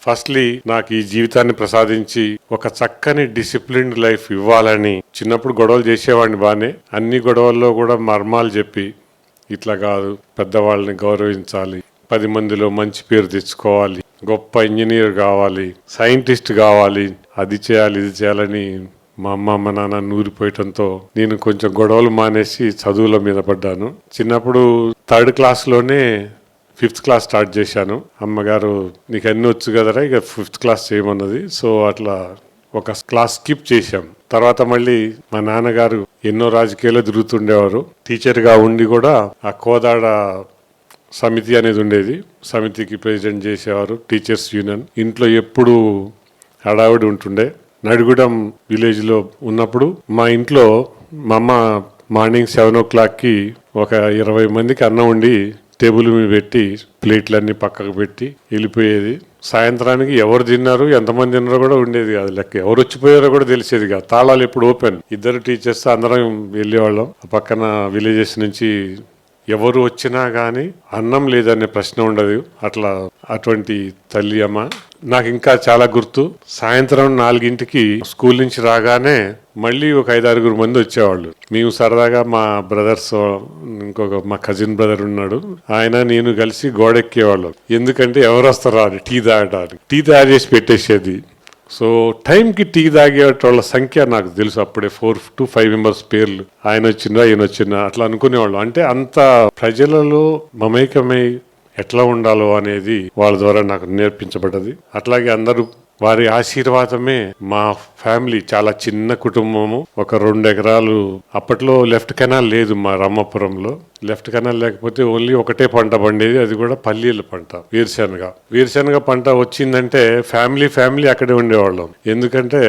Firstly నాకు ఈ జీవితాన్ని ప్రసాదించి ఒక చక్కని డిసిప్లిన్డ్ లైఫ్ ఇవ్వాలని. చిన్నప్పుడు గొడవలు చేసేవాడిని బానే, అన్ని గొడవల్లో కూడా మర్మాలు చెప్పి ఇట్లా కాదు, పెద్దవాళ్ళని గౌరవించాలి, 10 మందిలో మంచి పేరు తెచ్చుకోవాలి, గొప్ప ఇంజనీర్ కావాలి, సైంటిస్ట్ కావాలి, అది చేయాలి ఇది చేయాలని మా అమ్మ నాన్న నూరిపోయటంతో నేను కొంచెం గొడవలు మానేసి చదువుల మీద పడ్డాను. చిన్నప్పుడు 3rd క్లాస్లోనే 5th క్లాస్ స్టార్ట్ చేశాను. అమ్మగారు నీకు అన్ని వచ్చు కదరా, ఇక 5th క్లాస్ చేయమన్నది. సో అట్లా ఒక క్లాస్ స్కిప్ చేశాం. తర్వాత మళ్ళీ మా నాన్నగారు ఎన్నో రాజకీయాలు తిరుగుతుండేవారు. టీచర్గా ఉండి కూడా ఆ కోదాడ సమితి అనేది ఉండేది, సమితికి ప్రెసిడెంట్ చేసేవారు, టీచర్స్ యూనియన్. ఇంట్లో ఎప్పుడు హడావిడి ఉంటుండే. నడిగూడెం విలేజ్లో ఉన్నప్పుడు మా ఇంట్లో మా అమ్మ మార్నింగ్ 7 o'clockకి ఒక 20 మందికి అన్నం వండి టేబుల్ మీద పెట్టి ప్లేట్లన్నీ పక్కకు పెట్టి వెళ్ళిపోయేది. సాయంత్రానికి ఎవరు తిన్నారు ఎంతమంది తిన్నారో కూడా ఉండేది కాదు, లెక్క ఎవరు వచ్చిపోయారో కూడా తెలిసేది కాదు. తాళాలు ఎప్పుడు ఓపెన్, 2 టీచర్స్ అందరం వెళ్ళేవాళ్ళం. పక్కన విలేజెస్ నుంచి ఎవరు వచ్చినా గాని అన్నం లేదనే ప్రశ్న ఉండదు. అటువంటి తల్లి అమ్మ నాకు ఇంకా చాలా గుర్తు. సాయంత్రం 4ంటికి స్కూల్ నుంచి రాగానే మళ్ళీ ఒక 5-6 మంది వచ్చేవాళ్ళు. మేము సరదాగా మా బ్రదర్స్, ఇంకొక మా కజిన్ బ్రదర్ ఉన్నాడు, ఆయన నేను కలిసి గోడెక్కేవాళ్ళం. ఎందుకంటే ఎవరు వస్తారా అని టీ తాగడానికి. టీ తయారు చేసి పెట్టేసేది. సో టైంకి టీ తాగేటోళ్ళ సంఖ్య నాకు తెలుసు అప్పుడే, 4 to 5 మెంబర్స్ పేర్లు. ఆయన వచ్చిందా ఈయన వచ్చిందా అట్లా అనుకునేవాళ్ళు. అంటే అంత ప్రజలలో మమేకమై ఎట్లా ఉండాలో అనేది వాళ్ళ ద్వారా నాకు నేర్పించబడ్డది. అట్లాగే అందరూ వారి ఆశీర్వాదమే. మా ఫ్యామిలీ చాలా చిన్న కుటుంబము. ఒక 2 ఎకరాలు. అప్పట్లో లెఫ్ట్ కెనాల్ లేదు మా రామాపురంలో. లెఫ్ట్ కెనాల్ లేకపోతే ఓన్లీ ఒకటే పంట పండేది, అది కూడా పల్లీల పంట, వేరుశనగ పంట వచ్చిందంటే ఫ్యామిలీ అక్కడే ఉండేవాళ్ళం. ఎందుకంటే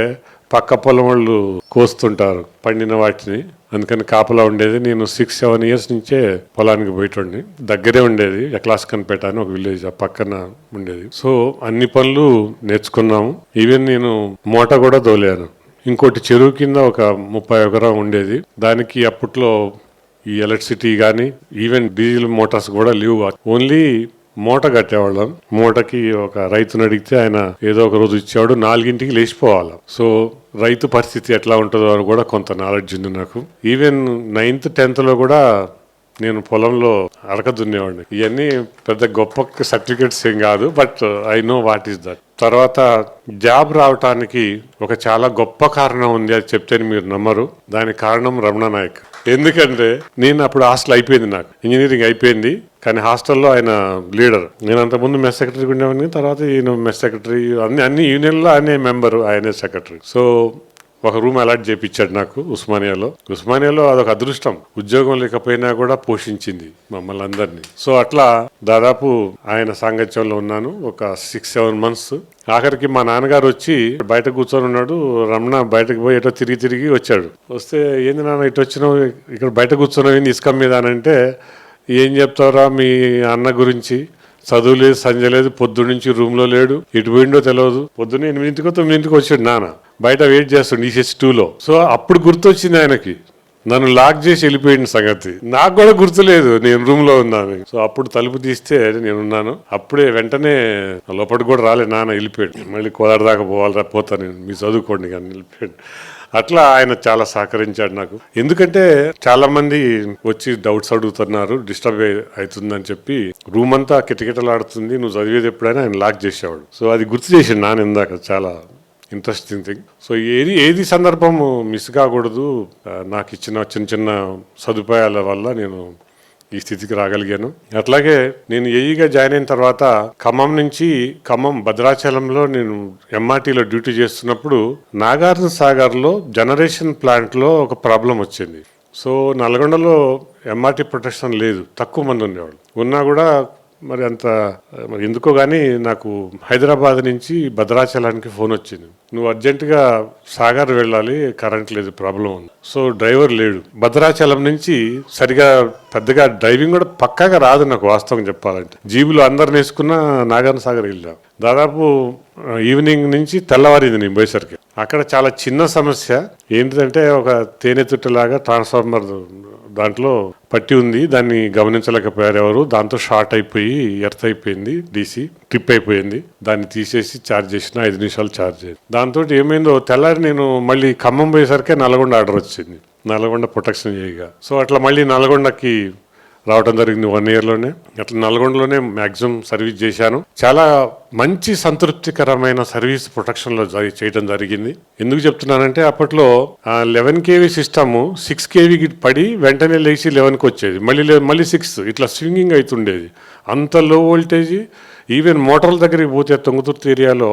పక్క పొలం వాళ్ళు కోస్తుంటారు పండిన వాటిని, అందుకని కాపలా ఉండేది. నేను 6-7 years నుంచే పొలానికి పోయేటోడిని. దగ్గరే ఉండేది, ఎక్లాస్కన్పేట అని ఒక విలేజ్ ఆ పక్కన ఉండేది. సో అన్ని పనులు నేర్చుకున్నాము. ఈవెన్ నేను మోట కూడా తోలాను. ఇంకోటి చెరువు కింద ఒక 30 ఎకరం ఉండేది. దానికి అప్పట్లో ఈ ఎలక్ట్రిసిటీ కానీ ఈవెన్ డీజిల్ మోటార్స్ కూడా లేవు. ఓన్లీ మూట కట్టేవాళ్ళం. మూటకి ఒక రైతుని అడిగితే ఆయన ఏదో ఒక రోజు ఇచ్చేవాడు. 4ంటికి లేచిపోవాలి. సో రైతు పరిస్థితి ఎట్లా ఉంటుందో అని కూడా కొంత నాలెడ్జ్ ఉంది నాకు. ఈవెన్ 9th 10th లో కూడా నేను పొలంలో అరక దున్నేవాడిని. ఇవన్నీ పెద్ద గొప్ప సర్టిఫికేట్స్ ఏం కాదు, but I know what is that. తర్వాత జాబ్ రావటానికి ఒక చాలా గొప్ప కారణం ఉంది, అది చెప్తే మీరు నమ్మరు. దానికి కారణం రమణ నాయక్. ఎందుకంటే నేను అప్పుడు హాస్టల్ అయిపోయింది, నాకు ఇంజనీరింగ్ అయిపోయింది, కానీ హాస్టల్లో ఆయన లీడర్. నేను అంతకుముందు మెస్ సెక్రటరీ ఉండేవాడిని. తర్వాత ఈయన మెస్ సెక్రటరీ, అన్ని యూనియన్లో ఆయనే మెంబరు, ఆయనే సెక్రటరీ. సో ఒక రూమ్ అలాట్ చేయించాడు నాకు ఉస్మానియాలో. అదొక అదృష్టం. ఉద్యోగం లేకపోయినా కూడా పోషించింది మమ్మల్ని అందరినీ. సో అట్లా దాదాపు ఆయన సాంగత్యంలో ఉన్నాను ఒక 6-7 months. ఆఖరికి మా నాన్నగారు వచ్చి బయట కూర్చొని ఉన్నాడు. రమణ బయటకు పోయి ఎటో తిరిగి వచ్చాడు. వస్తే ఏంది నాన్న ఇటు వచ్చినావు, ఇక్కడ బయట కూర్చున్నావు ఏంది ఇసుక మీద అని అంటే, ఏం చెప్తావురా మీ అన్న గురించి, చదువు లేదు సంజయ్ లేదు, పొద్దున్న నుంచి రూమ్ లో లేడు, ఎటు పోయిండో తెలియదు. పొద్దున్న 8ంటికో 9ంటికి వచ్చాడు నాన్న, బయట వెయిట్ చేస్తాడు ECH2లో. సో అప్పుడు గుర్తొచ్చింది ఆయనకి, నన్ను లాక్ చేసి వెళ్ళిపోయిన సంగతి. నాకు కూడా గుర్తులేదు నేను రూమ్ లో ఉన్నాను. సో అప్పుడు తలుపు తీస్తే నేనున్నాను. అప్పుడే వెంటనే లోపలికి కూడా రాలే, నాన్న వెళ్ళిపోయాడు. మళ్ళీ కోదాడ దాకా పోతాను నేను, మీ చదువుకోండి కానీ వెళ్ళిపోయాడు. అట్లా ఆయన చాలా సహకరించాడు నాకు. ఎందుకంటే చాలా మంది వచ్చి డౌట్స్ అడుగుతున్నారు, డిస్టర్బ్ అవుతుందని చెప్పి రూమ్ అంతా కిటకిటలాడుతుంది, నువ్వు చదివేది ఎప్పుడైనా ఆయన లాక్ చేసేవాడు. సో అది గుర్తు చేసిండు నాన్న ఇందాక, చాలా ఇంట్రెస్టింగ్ థింగ్. సో ఏది సందర్భం మిస్ కాకూడదు. నాకు ఇచ్చిన చిన్న సదుపాయాల వల్ల నేను ఈ స్థితికి రాగలిగాను. అట్లాగే నేను ఏఈగా జాయిన్ అయిన తర్వాత ఖమ్మం భద్రాచలంలో నేను MRTలో డ్యూటీ చేస్తున్నప్పుడు నాగార్జున సాగర్లో జనరేషన్ ప్లాంట్లో ఒక ప్రాబ్లం వచ్చింది. సో నల్గొండలో MRT ప్రొటెక్షన్ లేదు, తక్కువ మంది ఉండేవాళ్ళు. ఉన్నా కూడా మరి ఎందుకో కానీ నాకు హైదరాబాద్ నుంచి భద్రాచలానికి ఫోన్ వచ్చింది, నువ్వు అర్జెంటుగా సాగర్ వెళ్ళాలి, కరెంట్ లేదు, ప్రాబ్లం ఉంది. సో డ్రైవర్ లేడు. భద్రాచలం నుంచి సరిగా పెద్దగా డ్రైవింగ్ కూడా పక్కాగా రాదు నాకు, వాస్తవం చెప్పాలంటే. జీబులు అందరిని వేసుకున్న నాగార్జున సాగర్ వెళ్ళాం. దాదాపు ఈవినింగ్ నుంచి తెల్లవారింది నేను పోయేసరికి. అక్కడ చాలా చిన్న సమస్య ఏంటిదంటే, ఒక తేనె తుట్టలాగా ట్రాన్స్ఫార్మర్ దాంట్లో పట్టి ఉంది, దాన్ని గమనించలేకపోయారు ఎవరు, దాంతో షార్ట్ అయిపోయి ఎర్త్ అయిపోయింది, డీసీ ట్రిప్ అయిపోయింది. దాన్ని తీసేసి ఛార్జ్ చేసిన 5 నిమిషాలు ఛార్జ్ అయ్యింది. దాంతో ఏమైందో తెల్లారి నేను మళ్ళీ ఖమ్మం పోయేసరికి నల్గొండ ఆర్డర్ వచ్చింది, నల్గొండ ప్రొటెక్షన్ చేయగా. సో అట్లా మళ్ళీ నల్గొండకి రావడం జరిగింది 1 ఇయర్లోనే. అట్లా నల్గొండలోనే మ్యాక్సిమం సర్వీస్ చేశాను. చాలా మంచి సంతృప్తికరమైన సర్వీస్ ప్రొటెక్షన్లో చేయడం జరిగింది. ఎందుకు చెప్తున్నానంటే అప్పట్లో 11 kV సిస్టమ్ 6 kVకి పడి వెంటనే లేచి 11కి వచ్చేది, మళ్ళీ 6 ఇట్లా స్వింగింగ్ అవుతుండేది. అంత లో వోల్టేజ్. ఈవెన్ మోటార్ల దగ్గరికి పోతే తుంగతుర్తి ఏరియాలో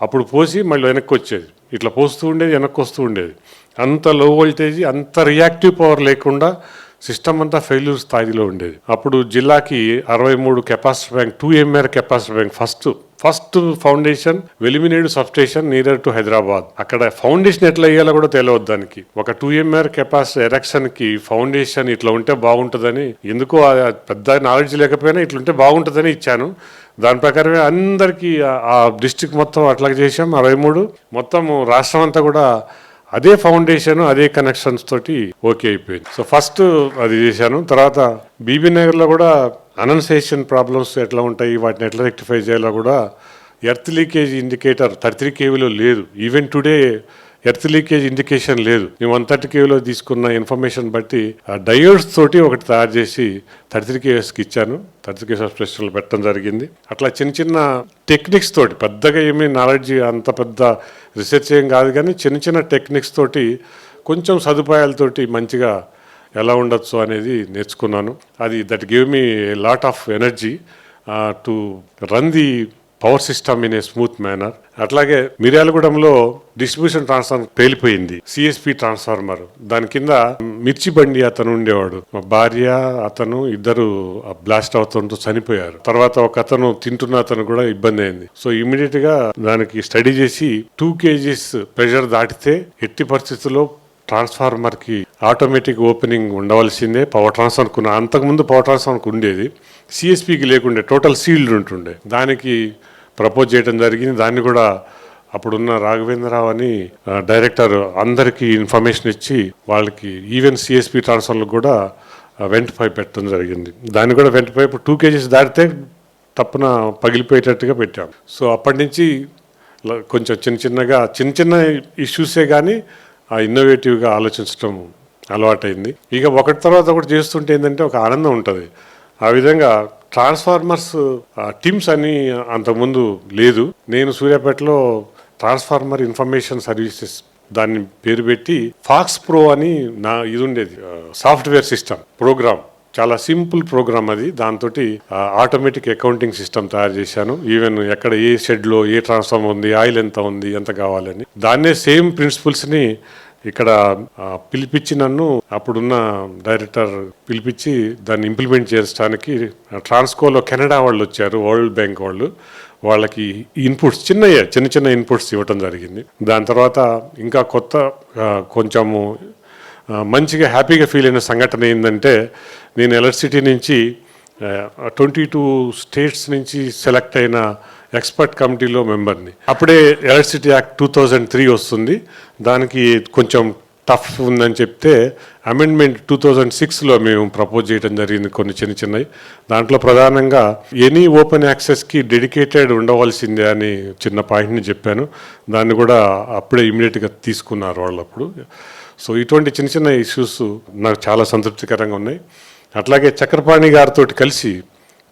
అప్పుడు పోసి మళ్ళీ వెనక్కి వచ్చేది, ఇట్లా పోస్తూ ఉండేది, వెనక్కి వస్తూ ఉండేది. అంత లో వోల్టేజ్, అంత రియాక్టివ్ పవర్ లేకుండా సిస్టమ్ అంతా ఫెయిల్యూర్ స్థాయిలో ఉండేది. అప్పుడు జిల్లాకి 63 capacitor bank, 2 MR capacitor bank, first foundation Veliminedu substation near to Hyderabad. అక్కడ ఫౌండేషన్ ఎట్లా వేయాలో కూడా తెలియదు దానికి. ఒక 2 MR కెపాసిటర్ ఎరెక్షన్ కి ఫౌండేషన్ ఇట్లా ఉంటే బాగుంటుందని, ఎందుకో పెద్ద నాలెడ్జ్ లేకపోయినా ఇట్లుంటే బాగుంటుందని ఇచ్చాను. దాని ప్రకారమే అందరికీ ఆ డిస్ట్రిక్ట్ మొత్తం అట్లా చేసాం. 63 మొత్తం రాష్ట్రం అంతా కూడా అదే ఫౌండేషన్, అదే కనెక్షన్స్ తోటి ఓకే అయిపోయింది. సో ఫస్ట్ అది చేశాను. తర్వాత బీబీ నగర్లో కూడా అనౌన్సేషన్ ప్రాబ్లమ్స్ ఎట్లా ఉంటాయి, వాటిని ఎట్లా రెక్టిఫై చేయాలో కూడా ఎర్త్ లీకేజ్ ఇండికేటర్ 33 kVలో లేదు. Even today earth leakage indication లేదు. మేము 130 kVలో తీసుకున్న ఇన్ఫర్మేషన్ బట్టి ఆ డయోడ్స్ తోటి ఒకటి తయారు చేసి 33 kVకి ఇచ్చాను. 33 kV సబ్స్టేషన్లో పెట్టడం జరిగింది. అట్లా చిన్న టెక్నిక్స్ తోటి, పెద్దగా ఏమీ నాలెడ్జ్ అంత పెద్ద రీసెర్చ్ ఏం కాదు, కానీ చిన్న టెక్నిక్స్ తోటి కొంచెం సదుపాయాలతోటి మంచిగా ఎలా ఉండొచ్చు అనేది నేర్చుకున్నాను. అది that give me lot of energy to run the power system in a smooth manner. అట్లాగే మిర్యాలగూడెంలో డిస్ట్రిబ్యూషన్ ట్రాన్స్ఫార్మర్ పేలిపోయింది, సిఎస్పి ట్రాన్స్ఫార్మర్. దాని కింద మిర్చి బండి అతను ఉండేవాడు, మా భార్య అతను ఇద్దరు బ్లాస్ట్ అవుతుంటూ చనిపోయారు. తర్వాత ఒక అతను తింటున్న అతను కూడా ఇబ్బంది అయింది. సో ఇమీడియట్ గా దానికి స్టడీ చేసి 2 kgs ప్రెషర్ దాటితే ఎట్టి పరిస్థితుల్లో ట్రాన్స్ఫార్మర్ కి ఆటోమేటిక్ ఓపెనింగ్ ఉండవలసిందే. పవర్ ట్రాన్స్ఫార్మర్ అంతకుముందు పవర్ ట్రాన్స్ఫార్మర్కి ఉండేది, సిఎస్పికి లేకుండే, టోటల్ సీల్డ్ ఉంటుండే. దానికి ప్రపోజ్ చేయడం జరిగింది. దాన్ని కూడా అప్పుడున్న రాఘవేంద్రరావు అని డైరెక్టర్ అందరికీ ఇన్ఫర్మేషన్ ఇచ్చి వాళ్ళకి ఈవెన్ సిఎస్పి ట్రాన్స్ఫార్మర్లకు కూడా వెంట్ పైప్ పెట్టడం జరిగింది. దాన్ని కూడా వెంట్ పైప్ 2 kgs దాటితే తప్పున పగిలిపోయేటట్టుగా పెట్టాం. సో అప్పటి నుంచి కొంచెం చిన్న ఇష్యూసే కానీ ఆ ఇన్నోవేటివ్గా ఆలోచించడం అలవాటైంది. ఇక ఒకటి తర్వాత ఒకటి చేస్తుంటే ఏంటంటే ఒక ఆనందం ఉంటుంది. ఆ విధంగా ట్రాన్స్ఫార్మర్స్ టీమ్స్ అని అంతకుముందు లేదు. నేను సూర్యాపేటలో ట్రాన్స్ఫార్మర్ ఇన్ఫర్మేషన్ సర్వీసెస్ దాన్ని పేరు పెట్టి ఫాక్స్ ప్రో అని ఇది ఉండేది, సాఫ్ట్వేర్ సిస్టమ్ ప్రోగ్రామ్. చాలా సింపుల్ ప్రోగ్రామ్ అది. దాంతో ఆటోమేటిక్ అకౌంటింగ్ సిస్టమ్ తయారు చేశాను. ఈవెన్ ఎక్కడ ఏ షెడ్లో ఏ ట్రాన్స్ఫార్మర్ ఉంది, ఆయిల్ ఎంత ఉంది, ఎంత కావాలని, దాన్నే సేమ్ ప్రిన్సిపల్స్ని ఇక్కడ పిలిపించి నన్ను అప్పుడున్న డైరెక్టర్ పిలిపించి దాన్ని ఇంప్లిమెంట్ చేయడానికి ట్రాన్స్కోలో కెనడా వాళ్ళు వచ్చారు, వరల్డ్ బ్యాంక్ వాళ్ళు. వాళ్ళకి ఇన్పుట్స్ చిన్న ఇన్పుట్స్ ఇవ్వటం జరిగింది. దాని తర్వాత ఇంకా కొంచెము మంచిగా హ్యాపీగా ఫీల్ అయిన సంఘటన ఏంటంటే, నేను ఎలక్ట్రిసిటీ నుంచి 22 స్టేట్స్ నుంచి సెలెక్ట్ అయిన ఎక్స్పర్ట్ కమిటీలో మెంబర్ని. అప్పుడే ఎలక్ట్రిసిటీ యాక్ట్ 2003 వస్తుంది. దానికి కొంచెం టఫ్ ఉందని చెప్తే అమెండ్మెంట్ 2006లో మేము ప్రపోజ్ చేయడం జరిగింది, కొన్ని చిన్నవి. దాంట్లో ప్రధానంగా ఎనీ ఓపెన్ యాక్సెస్కి డెడికేటెడ్ ఉండవలసిందే అని చిన్న పాయింట్ని చెప్పాను. దాన్ని కూడా అప్పుడే ఇమీడియట్గా తీసుకున్నారు వాళ్ళు అప్పుడు. సో ఇటువంటి చిన్న ఇష్యూస్ నాకు చాలా సంతృప్తికరంగా ఉన్నాయి. అట్లాగే చక్రపాణి గారితో కలిసి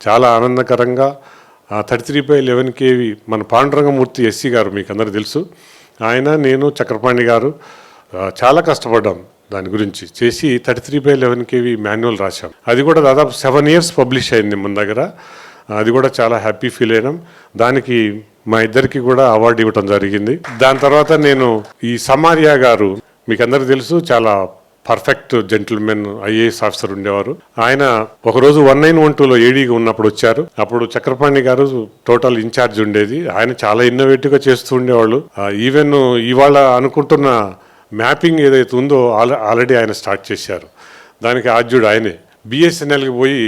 చాలా ఆనందకరంగా 33/11 kV మన పాండురంగమూర్తి ఎస్సీ గారు మీకు అందరికీ తెలుసు, ఆయన, నేను, చక్రపాణి గారు చాలా కష్టపడ్డాం దాని గురించి చేసి 33/11 kV మాన్యువల్ రాశాం. అది కూడా దాదాపు 7 years పబ్లిష్ అయింది మన దగ్గర. అది కూడా చాలా హ్యాపీ ఫీల్ అయినాం. దానికి మా ఇద్దరికి కూడా అవార్డు ఇవ్వటం జరిగింది. దాని తర్వాత నేను ఈ సమారియా గారు మీకు అందరికీ తెలుసు, చాలా పర్ఫెక్ట్ జెంటిల్మెన్ ఐఏఎస్ ఆఫీసర్ ఉండేవారు. ఆయన ఒకరోజు 1912లో ఏడీగా ఉన్నప్పుడు వచ్చారు. అప్పుడు చక్రపాణి గారు టోటల్ ఇన్ఛార్జ్ ఉండేది. ఆయన చాలా ఇన్నోవేటివ్గా చేస్తూ ఉండేవాళ్ళు. ఈవెన్ ఇవాళ అనుకుంటున్న మ్యాపింగ్ ఏదైతే ఉందో ఆల్రెడీ ఆయన స్టార్ట్ చేశారు. దానికి ఆద్యుడు ఆయనే. బిఎస్ఎన్ఎల్కి పోయి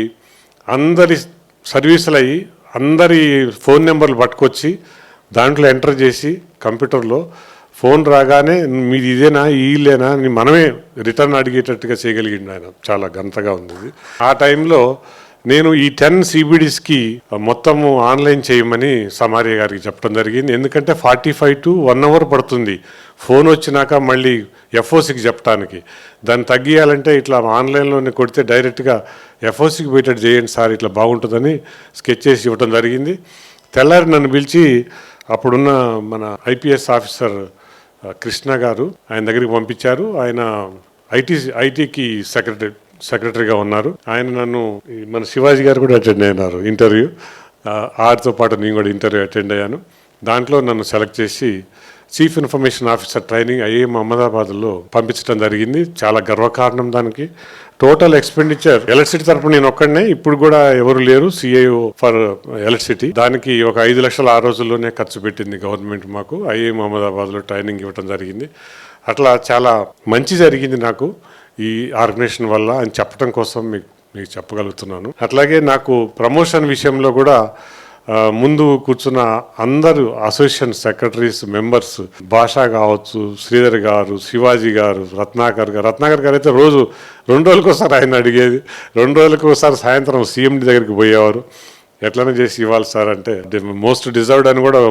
అందరి సర్వీసులు అయ్యి అందరి ఫోన్ నెంబర్లు పట్టుకొచ్చి దాంట్లో ఎంటర్ చేసి కంప్యూటర్లో ఫోన్ రాగానే మీది ఇదేనా ఈలేనా అని మనమే రిటర్న్ అడిగేటట్టుగా చేయగలిగిండు ఆయన. చాలా గంతగా ఉంది ఇది. ఆ టైంలో నేను ఈ 10 CBDస్కి మొత్తము ఆన్లైన్ చేయమని సమార్య గారికి చెప్పడం జరిగింది. ఎందుకంటే 45 to 1 hour పడుతుంది ఫోన్ వచ్చినాక మళ్ళీ FOCకి చెప్పడానికి. దాన్ని తగ్గియాలంటే ఇట్లా ఆన్లైన్లోనే కొడితే డైరెక్ట్గా FOCకి పోయేటట్టు చేయండి సార్, ఇట్లా బాగుంటుందని స్కెచ్ చేసి ఇవ్వడం జరిగింది. తెల్లారి నన్ను పిలిచి అప్పుడున్న మన IPS ఆఫీసర్ కృష్ణ గారు ఆయన దగ్గరికి పంపించారు. ఆయన ఐటీకి సెక్రటరీగా ఉన్నారు. ఆయన నన్ను మన శివాజీ గారు కూడా అటెండ్ అయినారు ఇంటర్వ్యూ. ఆరితో పాటు నేను కూడా ఇంటర్వ్యూ అటెండ్ అయ్యాను. దాంట్లో నన్ను సెలెక్ట్ చేసి chief information officer training IIM అహ్మదాబాద్లో పంపించడం జరిగింది. చాలా గర్వకారణం దానికి. టోటల్ ఎక్స్పెండిచర్ ఎలక్ట్రిసిటీ తరపున నేను ఒక్కడనే, ఇప్పుడు కూడా ఎవరు లేరు CIO ఫర్ ఎలక్ట్రిసిటీ. దానికి ఒక 5 లక్షలు ఆ రోజుల్లోనే ఖర్చు పెట్టింది గవర్నమెంట్ మాకు. IIM అహ్మదాబాద్లో ట్రైనింగ్ ఇవ్వడం జరిగింది. అట్లా చాలా మంచి జరిగింది నాకు ఈ ఆర్గనైజేషన్ వల్ల అని చెప్పడం కోసం మీకు చెప్పగలుగుతున్నాను. అట్లాగే నాకు ప్రమోషన్ విషయంలో కూడా ముందు కూర్చున్న అందరూ అసోసియేషన్ సెక్రటరీస్ మెంబర్స్, భాషా కావచ్చు, శ్రీధర్ గారు, శివాజీ గారు, రత్నాకర్ గారు అయితే రోజు 2 రోజులకు ఒకసారి ఆయన అడిగేది. 2 రోజులకు ఒకసారి సాయంత్రం CMD దగ్గరికి పోయేవారు. ఎట్లనే చేసి ఇవ్వాలి సార్ అంటే మోస్ట్ డిజర్వ్డ్ అని కూడా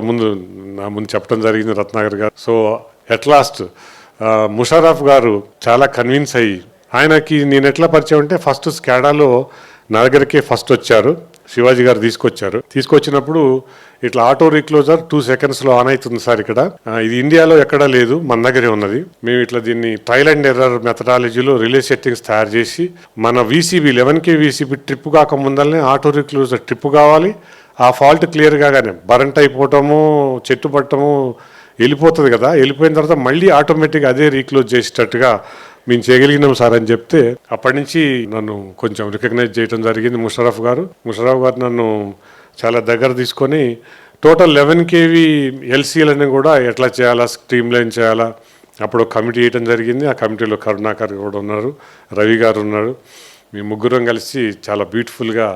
నా ముందు చెప్పడం జరిగింది రత్నాకర్ గారు. సో ఎట్ లాస్ట్ ముషర్రఫ్ గారు చాలా కన్విన్స్ అయ్యి, ఆయనకి నేను ఎట్లా పరిచయం అంటే ఫస్ట్ స్కాడాలో నా దగ్గరికే ఫస్ట్ వచ్చారు. శివాజీ గారు తీసుకొచ్చినప్పుడు ఇట్లా ఆటో రీక్లోజర్ 2 secondsలో ఆన్ అవుతుంది సార్ ఇక్కడ, ఇది ఇండియాలో ఎక్కడా లేదు, మన దగ్గరే ఉన్నది. మేము ఇట్లా దీన్ని ట్రయల్ అండ్ ఎర్రర్ మెథడాలజీలో రిలే సెట్టింగ్స్ తయారు చేసి మన VCB 11K VCB ట్రిప్ కాక ముందరనే ఆటో రీక్లోజర్ ట్రిప్ కావాలి. ఆ ఫాల్ట్ క్లియర్ కాగానే బరంట్ అయిపోవటము, చెట్టు పట్టము వెళ్ళిపోతుంది కదా, వెళ్ళిపోయిన తర్వాత మళ్ళీ ఆటోమేటిక్గా అదే రీక్లోజ్ చేసేటట్టుగా మేము చేయగలిగినాం సార్ అని చెప్తే అప్పటి నుంచి నన్ను కొంచెం రికగ్నైజ్ చేయడం జరిగింది ముషర్రఫ్ గారు నన్ను చాలా దగ్గర తీసుకొని టోటల్ 11 kV LCLని కూడా ఎట్లా చేయాలా, స్ట్రీమ్ లైన్ చేయాలా అప్పుడు కమిటీ వేయడం జరిగింది. ఆ కమిటీలో కరుణాకర్ కూడా ఉన్నారు, రవి గారు ఉన్నారు. మేము ముగ్గురం కలిసి చాలా బ్యూటిఫుల్గా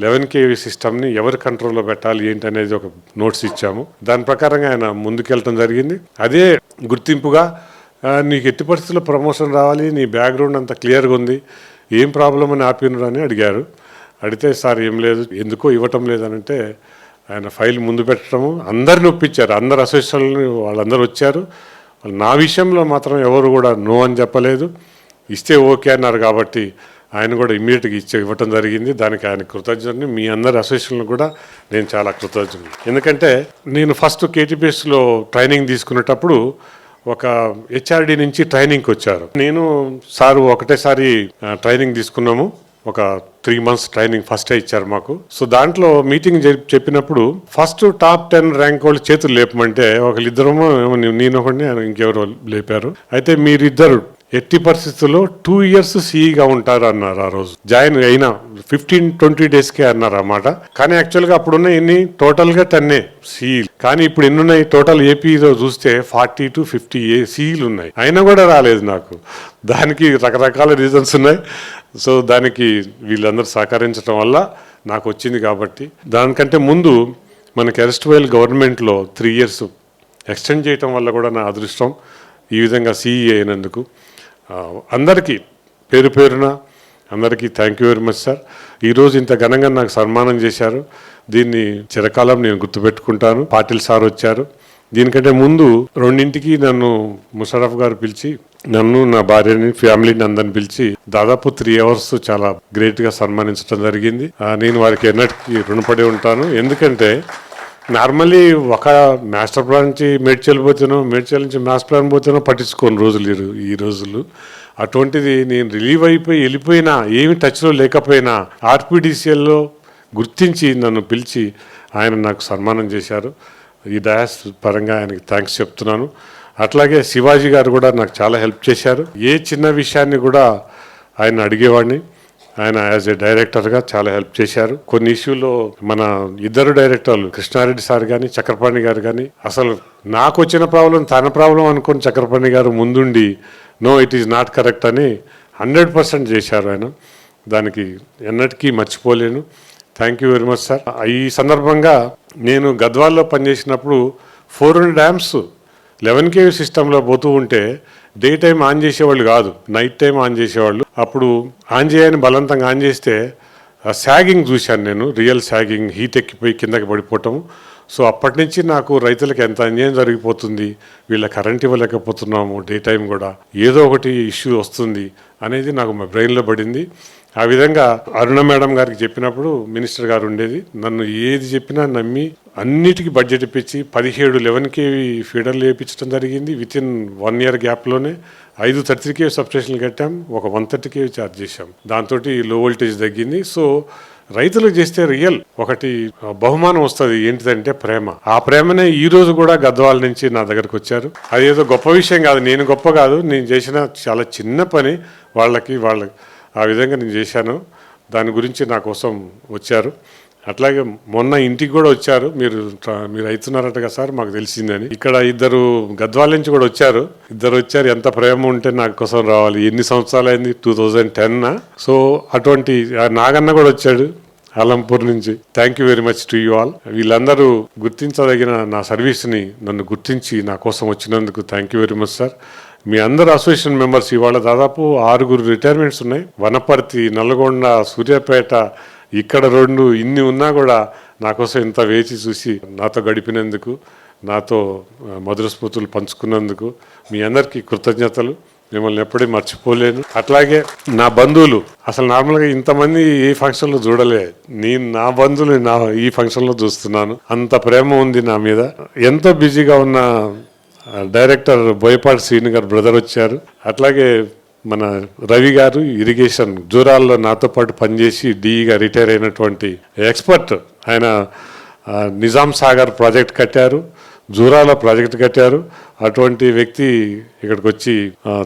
11 kV సిస్టమ్ని ఎవరి కంట్రోల్లో పెట్టాలి ఏంటి అనేది ఒక నోట్స్ ఇచ్చాము. దాని ప్రకారంగా ఆయన ముందుకెళ్ళటం జరిగింది. అదే గుర్తింపుగా నీకు ఎట్టి పరిస్థితుల్లో ప్రమోషన్ రావాలి, నీ బ్యాక్గ్రౌండ్ అంతా క్లియర్గా ఉంది, ఏం ప్రాబ్లం అని ఆపినరు అని అడిగారు. అడిగితే సార్ ఏం లేదు, ఎందుకో ఇవ్వటం లేదనంటే ఆయన ఫైల్ ముందు పెట్టడము, అందరిని ఒప్పించారు. అందరు అసోసియేషన్లు వాళ్ళందరూ వచ్చారు. నా విషయంలో మాత్రం ఎవరు కూడా నో అని చెప్పలేదు, ఇస్తే ఓకే అన్నారు. కాబట్టి ఆయన కూడా ఇమ్మీడియట్గా ఇవ్వటం జరిగింది. దానికి ఆయన కృతజ్ఞతని, మీ అందరి అసోసియేషన్లు కూడా నేను చాలా కృతజ్ఞతని. ఎందుకంటే నేను ఫస్ట్ KTPSలో ట్రైనింగ్ తీసుకునేటప్పుడు ఒక HRD నుంచి ట్రైనింగ్కి వచ్చారు. నేను సారు ఒకటేసారి ట్రైనింగ్ తీసుకున్నాము. ఒక 3 months ట్రైనింగ్ ఫస్టే ఇచ్చారు మాకు. సో దాంట్లో మీటింగ్ చెప్పినప్పుడు ఫస్ట్ టాప్ 10 ర్యాంక్ వాళ్ళు చేతులు లేపమంటే ఒకళ్ళిద్దరమో నేను ఒకడిని ఇంకెవరో లేపారు. అయితే మీరిద్దరు ఎట్టి పరిస్థితుల్లో 2 years CEగా ఉంటారు అన్నారు. ఆ రోజు జాయిన్ అయినా 15-20 daysకే అన్నారు అన్నమాట. కానీ యాక్చువల్గా అప్పుడున్న ఎన్ని టోటల్గా 10 CE, కానీ ఇప్పుడు ఎన్ని ఉన్నాయి టోటల్ ఏపీలో చూస్తే 40 to 50 CEలు ఉన్నాయి. అయినా కూడా రాలేదు నాకు. దానికి రకరకాల రీజన్స్ ఉన్నాయి. సో దానికి వీళ్ళందరూ సహకరించడం వల్ల నాకు వచ్చింది. కాబట్టి దానికంటే ముందు మనకి ఎర్స్ట్వైల్ గవర్నమెంట్లో 3 years ఎక్స్టెండ్ చేయటం వల్ల కూడా నా అదృష్టం ఈ విధంగా CE అయినందుకు. అందరికీ పేరున అందరికీ thank you very much sir. ఈరోజు ఇంత ఘనంగా నాకు సన్మానం చేశారు, దీన్ని చిరకాలం నేను గుర్తుపెట్టుకుంటాను. పాటిల్ సార్ వచ్చారు. దీనికంటే ముందు 2ంటికి నన్ను ముషర్రఫ్ గారు పిలిచి, నన్ను నా భార్యని ఫ్యామిలీని అందరిని పిలిచి దాదాపు 3 hours చాలా గ్రేట్గా సన్మానించడం జరిగింది. నేను వారికి ఎన్నటికీ రుణపడి ఉంటాను. ఎందుకంటే నార్మల్లీ ఒక మాస్టర్ ప్లాన్ నుంచి మేడ్చల్ నుంచి మాస్టర్ ప్లాన్ పోతేనో పట్టించుకోని రోజులు ఈ రోజులు. అటువంటిది నేను రిలీవ్ అయిపోయి వెళ్ళిపోయినా, ఏమి టచ్లో లేకపోయినా RPDCLలో గుర్తించి నన్ను పిలిచి ఆయన నాకు సన్మానం చేశారు. ఈ డయాస్ పరంగా ఆయనకి థ్యాంక్స్ చెప్తున్నాను. అట్లాగే శివాజీ గారు కూడా నాకు చాలా హెల్ప్ చేశారు. ఏ చిన్న విషయాన్ని కూడా ఆయన అడిగేవాడిని. ఆయన యాజ్ ఏ డైరెక్టర్గా చాలా హెల్ప్ చేశారు. కొన్ని ఇష్యూలో మన ఇద్దరు డైరెక్టర్లు కృష్ణారెడ్డి సార్ కానీ చక్రపాణి గారు కానీ అసలు నాకు వచ్చిన ప్రాబ్లం తన ప్రాబ్లం అనుకుని చక్రపాణి గారు ముందుండి no it is not correct అని 100% చేశారు ఆయన. దానికి ఎన్నటికీ మర్చిపోలేను. Thank you very much sir. ఈ సందర్భంగా నేను గద్వాల్లో పనిచేసినప్పుడు 400 dams 11 కేవీ సిస్టంలో పోతూ ఉంటే డే టైం ఆన్ చేసేవాళ్ళు కాదు, నైట్ టైం ఆన్ చేసేవాళ్ళు. అప్పుడు ఆన్ చేయని బలవంతంగా ఆన్ చేస్తే శాగింగ్ చూశాను నేను, రియల్ శాగింగ్, హీట్ ఎక్కిపోయి కిందకి పడిపోవటం. సో అప్పటి నుంచి నాకు రైతులకు ఎంత అన్యాయం జరిగిపోతుంది, వీళ్ళ కరెంట్ ఇవ్వలేకపోతున్నాము, డే టైం కూడా ఏదో ఒకటి ఇష్యూ వస్తుంది అనేది నాకు మా బ్రెయిన్లో పడింది. ఆ విధంగా అరుణ మేడం గారికి చెప్పినప్పుడు మినిస్టర్ గారు ఉండేది, నన్ను ఏది చెప్పినా నమ్మి అన్నిటికీ బడ్జెట్ ఇప్పించి 17 11 కేవీ ఫీడర్లు వేయించడం జరిగింది. విత్ ఇన్ 1 year గ్యాప్లోనే 5 30 కేవీ సబ్స్టేషన్లు కట్టాం, ఒక 130 కేవీ ఛార్జ్ చేశాం. దాంతో లో వోల్టేజ్ తగ్గింది. సో రైతులకు చేస్తే రియల్ ఒకటి బహుమానం వస్తుంది, ఏంటిదంటే ప్రేమ. ఆ ప్రేమనే ఈ రోజు కూడా గద్వాల నుంచి నా దగ్గరకు వచ్చారు. అదేదో గొప్ప విషయం కాదు, నేను గొప్ప కాదు, నేను చేసిన చాలా చిన్న పని వాళ్ళకి ఆ విధంగా నేను చేశాను. దాని గురించి నా కోసం వచ్చారు. అట్లాగే మొన్న ఇంటికి కూడా వచ్చారు, మీరు అవుతున్నారట కదా సార్, మాకు తెలిసిందని. ఇక్కడ ఇద్దరు గద్వాల నుంచి కూడా వచ్చారు, ఎంత ప్రేమ ఉంటే నా కోసం రావాలి. ఎన్ని సంవత్సరాలు అయింది, 2010. సో అటువంటి నాగన్న కూడా వచ్చాడు అలంపూర్ నుంచి. Thank you very much to you all. వీళ్ళందరూ గుర్తించదగిన నా సర్వీస్ని నన్ను గుర్తించి నా కోసం వచ్చినందుకు thank you very much sir. మీ అందరు అసోసియేషన్ మెంబర్స్ ఇవాళ దాదాపు 6 రిటైర్మెంట్స్ ఉన్నాయి. వనపర్తి, నల్గొండ, సూర్యాపేట, ఇక్కడ 2 ఇన్ని ఉన్నా కూడా నా కోసం ఇంత వేచి చూసి నాతో గడిపినందుకు, నాతో మధుర స్మృతులు పంచుకున్నందుకు మీ అందరికీ కృతజ్ఞతలు. మిమ్మల్ని ఎప్పుడూ మర్చిపోలేను. అట్లాగే నా బంధువులు, అసలు నార్మల్గా ఇంతమంది ఏ ఫంక్షన్లో చూడలే, నా బంధువులు ఈ ఫంక్షన్లో చూస్తున్నాను. అంత ప్రేమ ఉంది నా మీద. ఎంతో బిజీగా ఉన్న డైరెక్టర్ బోయపాటి శ్రీను గారు బ్రదర్ వచ్చారు. అట్లాగే మన రవి గారు ఇరిగేషన్ జూరాల్లో నాతో పాటు పనిచేసి డీఈగా రిటైర్ అయినటువంటి ఎక్స్పర్ట్. ఆయన నిజాం సాగర్ ప్రాజెక్ట్ కట్టారు, జూరాల ప్రాజెక్ట్ కట్టారు. అటువంటి వ్యక్తి ఇక్కడికి వచ్చి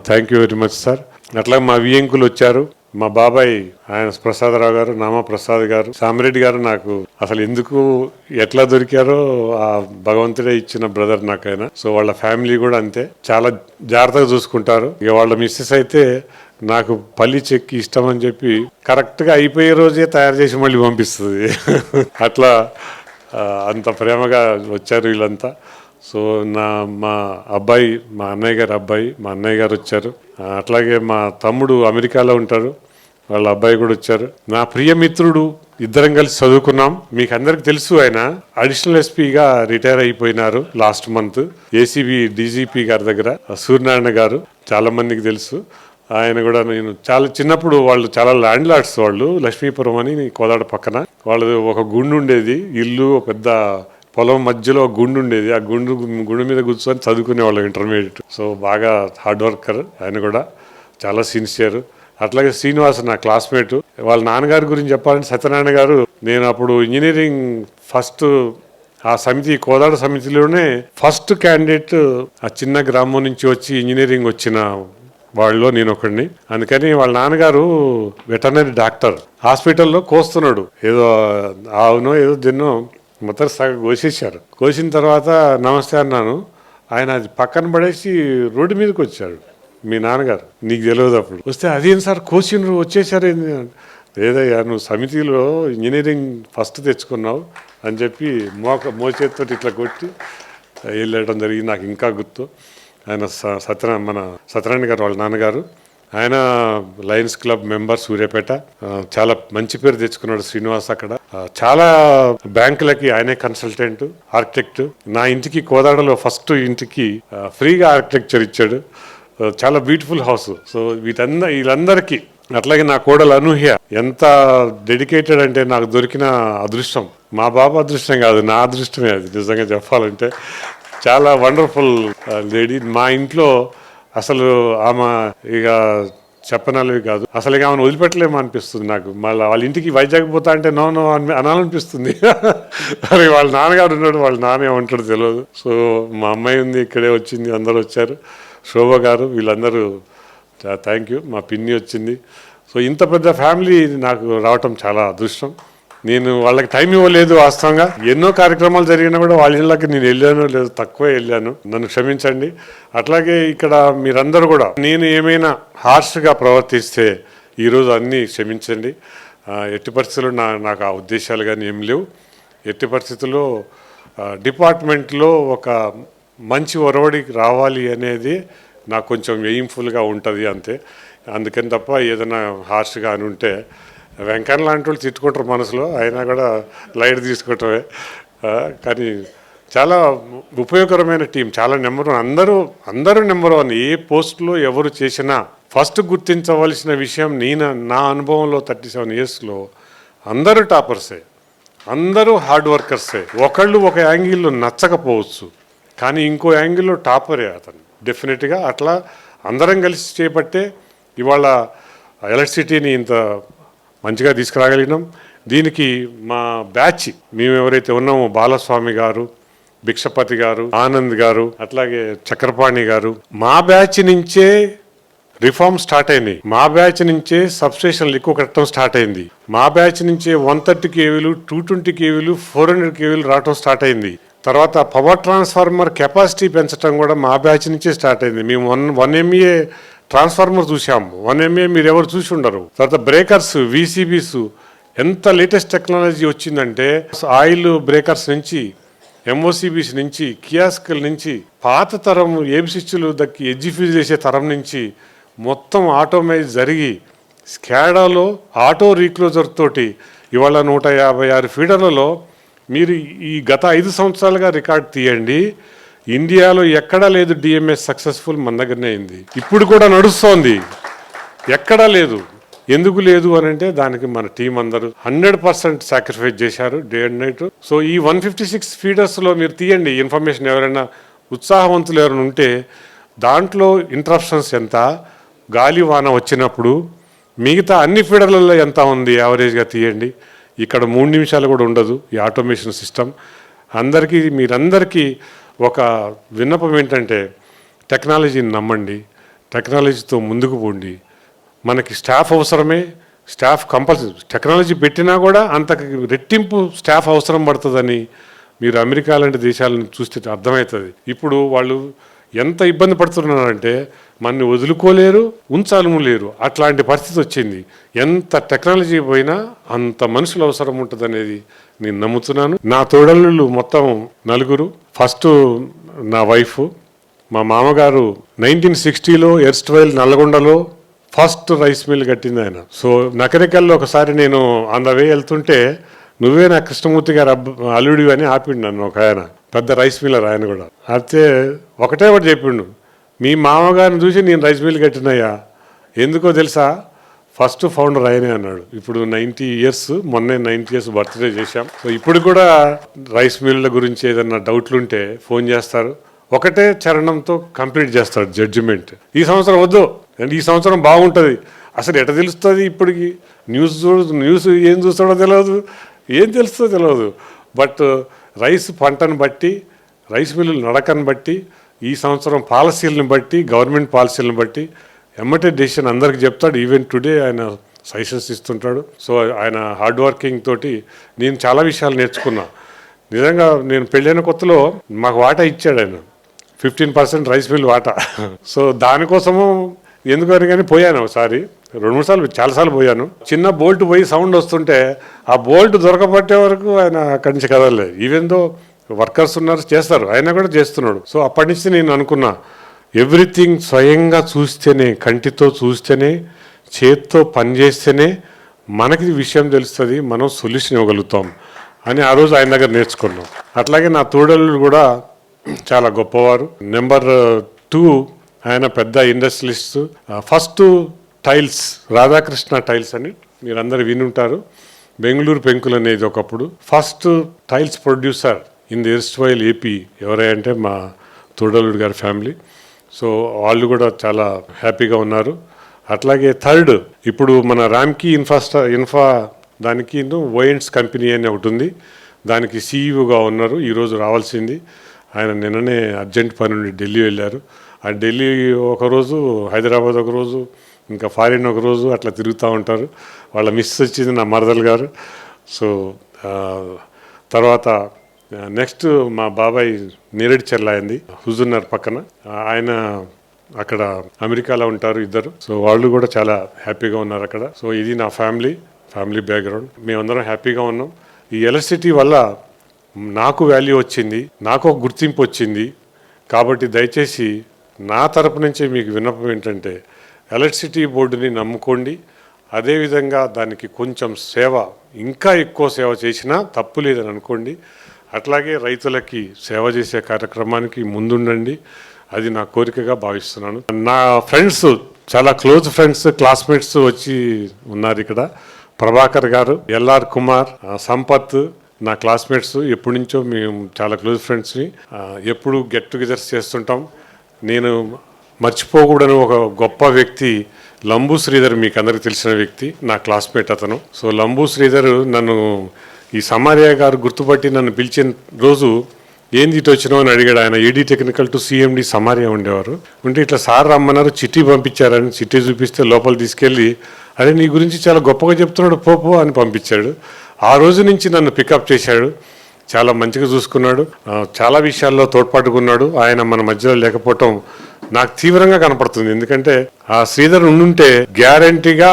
thank you very much sir. అట్లాగే మా వియంకులు వచ్చారు, మా బాబాయ్ ఆయన ప్రసాదరావు గారు, నామా ప్రసాద్ గారు, సామిరెడ్డి గారు. నాకు అసలు ఎందుకు ఎట్లా దొరికారో ఆ భగవంతుడే ఇచ్చిన బ్రదర్ నాకైనా. సో వాళ్ళ ఫ్యామిలీ కూడా అంతే, చాలా జాగ్రత్తగా చూసుకుంటారు. ఇక వాళ్ళ మిస్సెస్ అయితే నాకు పల్లి చెక్కి ఇష్టం అని చెప్పి కరెక్ట్గా అయిపోయే రోజే తయారు చేసి మళ్ళీ పంపిస్తుంది. అట్లా అంత ప్రేమగా వచ్చారు వీళ్ళంతా. సో మా అబ్బాయి, మా అన్నయ్య గారు వచ్చారు. అట్లాగే మా తమ్ముడు అమెరికాలో ఉంటారు, వాళ్ళ అబ్బాయి కూడా వచ్చారు. నా ప్రియమిత్రుడు, ఇద్దరం కలిసి చదువుకున్నాం. మీకు అందరికి తెలుసు, ఆయన అడిషనల్ ఎస్పీగా రిటైర్ అయిపోయినారు లాస్ట్ మంత్, ఏసీబీ డీజీపీ గారి దగ్గర, సూర్యనారాయణ గారు. చాలా మందికి తెలుసు. ఆయన కూడా నేను చాలా చిన్నప్పుడు, వాళ్ళు చాలా ల్యాండ్ లార్డ్స్, వాళ్ళు లక్ష్మీపురం అని కోదాడ పక్కన, వాళ్ళది ఒక గుండు ఉండేది, ఇల్లు పెద్ద పొలం మధ్యలో గుండు ఉండేది. ఆ గుండు మీద కూర్చొని చదువుకునేవాళ్ళం ఇంటర్మీడియట్. సో బాగా హార్డ్ వర్కర్ ఆయన కూడా, చాలా సిన్సియర్. అట్లాగే శ్రీనివాస్ నా క్లాస్మేట్. వాళ్ళ నాన్నగారి గురించి చెప్పాలంటే సత్యనారాయణ గారు, నేను అప్పుడు ఇంజనీరింగ్ ఫస్ట్ ఆ సమితి, కోదాడ సమితిలోనే ఫస్ట్ క్యాండిడేట్, ఆ చిన్న గ్రామం నుంచి వచ్చి ఇంజనీరింగ్ వచ్చిన వాళ్ళలో నేను ఒకడిని. అందుకని వాళ్ళ నాన్నగారు వెటర్నరీ డాక్టర్, హాస్పిటల్లో కోస్తున్నాడు, ఏదో ఆవునో ఏదో దిన్నో మొత్తం సగం కోసేసారు. కోసిన తర్వాత నమస్తే అన్నాను, ఆయన అది పక్కన పడేసి రోడ్డు మీదకి వచ్చాడు. మీ నాన్నగారు, నీకు తెలియదు అప్పుడు. వస్తే అదేం సార్ కోసినరు వచ్చేసారు ఏంది, లేదయ్యా నువ్వు సమితిలో ఇంజనీరింగ్ ఫస్ట్ తెచ్చుకున్నావు అని చెప్పి మోచేతితో ఇట్లా కొట్టి వెళ్ళడం జరిగింది. నాకు ఇంకా గుర్తు. ఆయన మన సత్యనారాయణ గారు వాళ్ళ నాన్నగారు, ఆయన లయన్స్ క్లబ్ మెంబర్ సూర్యాపేట. చాలా మంచి పేరు తెచ్చుకున్నాడు శ్రీనివాస్ అక్కడ. చాలా బ్యాంకులకి ఆయనే కన్సల్టెంట్, ఆర్కిటెక్ట్. నా ఇంటికి కోదాడలో ఫస్ట్ ఇంటికి ఫ్రీగా ఆర్కిటెక్చర్ ఇచ్చాడు. చాలా బ్యూటిఫుల్ హౌస్. సో వీళ్ళందరికీ, అట్లాగే నా కోడలు అనూహ్య ఎంత డెడికేటెడ్ అంటే నాకు దొరికిన అదృష్టం. మా బాబు అదృష్టం కాదు, నా అదృష్టమే అది నిజంగా చెప్పాలంటే. చాలా వండర్ఫుల్ లేడీ. మా ఇంట్లో అసలు ఆమె ఇక చెప్పనాలివి కాదు, అసలు ఇక ఆమెను వదిలిపెట్టలేమో అనిపిస్తుంది నాకు. మళ్ళీ వాళ్ళ ఇంటికి వైజాగ్ పోతా అంటే నో అనాలనిపిస్తుంది. మరి వాళ్ళ నాన్నగారు ఉన్నాడు, వాళ్ళ నాన్న ఏమంటాడు తెలియదు. సో మా అమ్మాయి ఉంది, ఇక్కడే వచ్చింది, అందరూ వచ్చారు. శోభ గారు, వీళ్ళందరూ థ్యాంక్ యూ. మా పిన్ని వచ్చింది. సో ఇంత పెద్ద ఫ్యామిలీ నాకు రావటం చాలా అదృష్టం. నేను వాళ్ళకి టైం ఇవ్వలేదు వాస్తవంగా. ఎన్నో కార్యక్రమాలు జరిగినా కూడా వాళ్ళ ఇళ్ళకి నేను వెళ్ళాను లేదు, తక్కువే వెళ్ళాను, నన్ను క్షమించండి. అట్లాగే ఇక్కడ మీరందరూ కూడా నేను ఏమైనా హార్ష్గా ప్రవర్తిస్తే ఈరోజు అన్నీ క్షమించండి. ఎట్టి పరిస్థితుల్లో నాకు ఆ ఉద్దేశాలు కానీ ఏం లేవు. ఎట్టి పరిస్థితుల్లో డిపార్ట్మెంట్లో ఒక మంచి ఒరవడికి రావాలి అనేది నాకు కొంచెం ఎయిమ్ఫుల్గా ఉంటుంది అంతే. అందుకని తప్ప ఏదైనా హార్ష్గా అని ఉంటే వెంకన్న లాంటి వాళ్ళు తిట్టుకుంటారు మనసులో, అయినా కూడా లైట్ తీసుకుంటామే. కానీ చాలా ఉపయోగకరమైన టీం, చాలా నెంబర్ వన్, అందరూ నెంబర్ వన్. ఏ పోస్టులో ఎవరు చేసినా ఫస్ట్ గుర్తించవలసిన విషయం, నా అనుభవంలో 37 ఇయర్స్లో అందరూ టాపర్సే, అందరూ హార్డ్ వర్కర్సే. ఒకళ్ళు ఒక యాంగిల్లో నచ్చకపోవచ్చు, కానీ ఇంకో యాంగిల్లో టాపరే అతను డెఫినెట్గా. అట్లా అందరం కలిసి చేపట్టే ఇవాళ ఎలక్ట్రిసిటీని ఇంత మంచిగా తీసుకురాగలిగినాం. దీనికి మా బ్యాచ్, మేము ఎవరైతే ఉన్నామో, బాలస్వామి గారు, భిక్షపతి గారు, ఆనంద్ గారు, అట్లాగే చక్రపాణి గారు, మా బ్యాచ్ నుంచే రిఫార్మ్ స్టార్ట్ అయింది. మా బ్యాచ్ నుంచే సబ్స్టేషన్లు ఎక్కువ కట్టడం స్టార్ట్ అయింది. మా బ్యాచ్ నుంచే 130 కేవీలు, 220 కేవీలు, 400 కేవీలు రావడం స్టార్ట్ అయింది. తర్వాత పవర్ ట్రాన్స్ఫార్మర్ కెపాసిటీ పెంచడం కూడా మా బ్యాచ్ నుంచే స్టార్ట్ అయింది. మేము 1 MVA ట్రాన్స్ఫార్మర్ చూసాము. 1 MVA మీరు ఎవరు చూసి ఉండరు. తర్వాత బ్రేకర్స్, VCBs, ఎంత లేటెస్ట్ టెక్నాలజీ వచ్చిందంటే ఆయిల్ బ్రేకర్స్ నుంచి, MOCBs నుంచి, కియాస్కల్ నుంచి, పాత తరం ఏబిసిచ్లు దక్కి ఎడ్జి ఫ్యూజ్ చేసే తరం నుంచి మొత్తం ఆటోమైజ్ జరిగి స్కాడాలో ఆటో రీక్లోజర్ తోటి ఇవాళ 156 ఫీడర్లలో మీరు ఈ గత 5 సంవత్సరాలుగా రికార్డ్ తీయండి, ఇండియాలో ఎక్కడా లేదు DMS సక్సెస్ఫుల్, మన దగ్గరనే అయింది. ఇప్పుడు కూడా నడుస్తోంది, ఎక్కడా లేదు. ఎందుకు లేదు అని అంటే దానికి మన టీం అందరూ 100% సాక్రిఫైస్ చేశారు, డే అండ్ నైట్. సో ఈ 156 ఫీడర్స్లో మీరు తీయండి ఇన్ఫర్మేషన్. ఎవరైనా ఉత్సాహవంతులు ఎవరైనా ఉంటే దాంట్లో ఇంటరప్షన్స్ ఎంత, గాలి వాన వచ్చినప్పుడు మిగతా అన్ని ఫీడర్లలో ఎంత ఉంది యావరేజ్గా తీయండి. ఇక్కడ 3 నిమిషాలు కూడా ఉండదు ఈ ఆటోమేషన్ సిస్టమ్. మీరందరికీ ఒక విన్నపం ఏంటంటే టెక్నాలజీని నమ్మండి, టెక్నాలజీతో ముందుకు పోండి. మనకి స్టాఫ్ అవసరమే, స్టాఫ్ కంపల్సరీ. టెక్నాలజీ పెట్టినా కూడా అంతకు రెట్టింపు స్టాఫ్ అవసరం పడుతుందని మీరు అమెరికా లాంటి దేశాలను చూస్తే అర్థమవుతుంది. ఇప్పుడు వాళ్ళు ఎంత ఇబ్బంది పడుతున్నారంటే మనని వదులుకోలేరు, ఉంచాలలేరు, అట్లాంటి పరిస్థితి వచ్చింది. ఎంత టెక్నాలజీ పోయినా అంత మనుషులు అవసరం ఉంటుంది అనేది నేను నమ్ముతున్నాను. నా తోడళ్ళు మొత్తం 4. ఫస్ట్ నా వైఫ్, మా మామగారు 1960లో ఎర్స్ట్వైల్ నల్గొండలో ఫస్ట్ రైస్ మిల్ కట్టింది ఆయన. సో నకరికల్లో ఒకసారి నేను ఆన్ ద వే వెళ్తుంటే, నువ్వే నా కృష్ణమూర్తి గారు అల్లుడి అని ఆపిండు నన్ను ఒక ఆయన, పెద్ద రైస్ మిల్లర్ ఆయన కూడా. అయితే ఒకటే చెప్పిండు, మీ మామగారిని చూసి నేను రైస్ మిల్ కట్టినయ్యా, ఎందుకో తెలుసా, ఫస్ట్ ఫౌండర్ ఆయనే అన్నాడు. ఇప్పుడు 90 ఇయర్స్, మొన్నే 90 ఇయర్స్ బర్త్డే చేశాం. సో ఇప్పుడు కూడా రైస్ మిల్ల గురించి ఏదన్నా డౌట్లుంటే ఫోన్ చేస్తారు, ఒకటే చరణంతో కంప్లీట్ చేస్తాడు జడ్జిమెంట్. ఈ సంవత్సరం వద్దు, ఈ సంవత్సరం బాగుంటుంది. అసలు ఎట తెలుస్తుంది ఇప్పటికి? న్యూస్ ఏం చూస్తాడో తెలియదు, ఏం తెలుస్తుందో తెలియదు. బట్ రైస్ పంటను బట్టి, రైస్ మిల్లులు నడకను బట్టి, ఈ సంవత్సరం పాలసీలను బట్టి, గవర్నమెంట్ పాలసీలను బట్టి ఎమ్మటే డెసిషన్ అందరికి చెప్తాడు. ఈవెన్ టుడే ఆయన సజెషన్స్ ఇస్తుంటాడు. సో ఆయన హార్డ్ వర్కింగ్ తోటి నేను చాలా విషయాలు నేర్చుకున్నా. నిజంగా నేను పెళ్ళైన కొత్తలో మాకు వాటా ఇచ్చాడు ఆయన, 15% రైస్ మిల్ వాటా. సో దానికోసము ఎందుకని కానీ పోయాను ఒకసారి, 2-3 సార్లు, చాలాసార్లు పోయాను. చిన్న బోల్ట్ పోయి సౌండ్ వస్తుంటే ఆ బోల్ట్ దొరకబట్టే వరకు ఆయన అక్కడి నుంచి కదలలేదు. ఈవెన్ దో వర్కర్స్ ఉన్నారు, చేస్తారు, ఆయన కూడా చేస్తున్నాడు. సో అప్పటి నుంచి నేను అనుకున్నా, ఎవ్రీథింగ్ స్వయంగా చూస్తేనే, కంటితో చూస్తేనే, చేత్తో పనిచేస్తేనే మనకి విషయం తెలుస్తుంది, మనం సొల్యూషన్ ఇవ్వగలుగుతాం అని ఆ రోజు ఆయన దగ్గర నేర్చుకున్నాం. అట్లాగే నా తోడళ్ళు కూడా చాలా గొప్పవారు. నెంబర్ 2 ఆయన పెద్ద industrialist. First tiles, Radhakrishna tiles అని మీరందరూ వినుంటారు. బెంగళూరు పెంకులు అనేది ఒకప్పుడు first tiles producer in the erstwhile AP ఎవరంటే మా తోడలుడు గారి ఫ్యామిలీ. సో వాళ్ళు కూడా చాలా హ్యాపీగా ఉన్నారు. అట్లాగే థర్డ్, ఇప్పుడు మన రామ్కీ ఇన్ఫా దానికి ఓఎండ్స్ కంపెనీ అని ఒకటి ఉంది, దానికి సీఈఓగా ఉన్నారు. ఈరోజు రావాల్సింది, ఆయన నిన్ననే అర్జెంట్ పని నుండి ఢిల్లీ వెళ్ళారు. ఆ ఢిల్లీ ఒకరోజు, హైదరాబాద్ ఒకరోజు, ఇంకా ఫారిన్ ఒకరోజు అట్లా తిరుగుతూ ఉంటారు. వాళ్ళ మిస్ వచ్చింది నా మరదలు గారు. సో తర్వాత నెక్స్ట్ మా బాబాయ్ నేరేడు చెల్లాయింది, హుజూర్నగర్ పక్కన. ఆయన అక్కడ అమెరికాలో ఉంటారు ఇద్దరు. సో వాళ్ళు కూడా చాలా హ్యాపీగా ఉన్నారు అక్కడ. సో ఇది నా ఫ్యామిలీ బ్యాక్గ్రౌండ్. మేమందరం హ్యాపీగా ఉన్నాం. ఈ ఎలక్ట్రిసిటీ వల్ల నాకు వాల్యూ వచ్చింది, నాకు ఒక గుర్తింపు వచ్చింది. కాబట్టి దయచేసి నా తరపు నుంచి మీకు విన్నపం ఏంటంటే ఎలక్ట్రిసిటీ బోర్డుని నమ్ముకోండి. అదేవిధంగా దానికి కొంచెం సేవ, ఇంకా ఎక్కువ సేవ చేసినా తప్పు లేదని అనుకోండి. అట్లాగే రైతులకి సేవ చేసే కార్యక్రమానికి ముందుండండి. అది నా కోరికగా భావిస్తున్నాను. నా ఫ్రెండ్స్, చాలా క్లోజ్ ఫ్రెండ్స్, క్లాస్మేట్స్ వచ్చి ఉన్నారు ఇక్కడ. ప్రభాకర్ గారు, ఎల్ఆర్ కుమార్, సంపత్ నా క్లాస్మేట్స్. ఎప్పటి నుంచో మేము చాలా క్లోజ్ ఫ్రెండ్స్ని. ఎప్పుడు గెట్ టుగెదర్స్ చేస్తుంటాం. నేను మర్చిపోకూడని ఒక గొప్ప వ్యక్తి లంబు శ్రీధర్, మీకు అందరికి తెలిసిన వ్యక్తి, నా క్లాస్మేట్ అతను. సో లంబు శ్రీధర్ నన్ను, ఈ సమారియా గారు గుర్తుపట్టి నన్ను పిలిచిన రోజు ఏంది ఇటు వచ్చినావు అని అడిగాడు. ఆయన ఏడీ టెక్నికల్ టు సిఎండి సమారియా ఉండేవారు. ఉంటే ఇట్లా సార్ రమ్మన్నారు, చిట్టి పంపించారని, చిట్టి చూపిస్తే లోపల తీసుకెళ్ళి, అరే నీ గురించి చాలా గొప్పగా చెప్తున్నాడు పో అని పంపించాడు. ఆ రోజు నుంచి నన్ను పికప్ చేశాడు, చాలా మంచిగా చూసుకున్నాడు, చాలా విషయాల్లో తోడ్పాటుకున్నాడు. ఆయన మన మధ్యలో లేకపోవటం నాకు తీవ్రంగా కనపడుతుంది. ఎందుకంటే ఆ శ్రీధర్ ఉండుంటే గ్యారంటీగా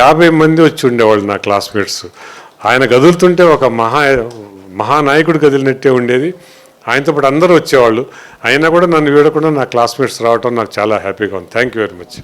50 మంది వచ్చి ఉండేవాళ్ళు నా క్లాస్మేట్స్. ఆయన కదులుతుంటే ఒక మహానాయకుడు కదిలినట్టే ఉండేది. ఆయనతో పాటు అందరూ వచ్చేవాళ్ళు. అయినా కూడా నన్ను వీడకుండా నా క్లాస్మేట్స్ రావటం నాకు చాలా హ్యాపీగా ఉంది. Thank you very much.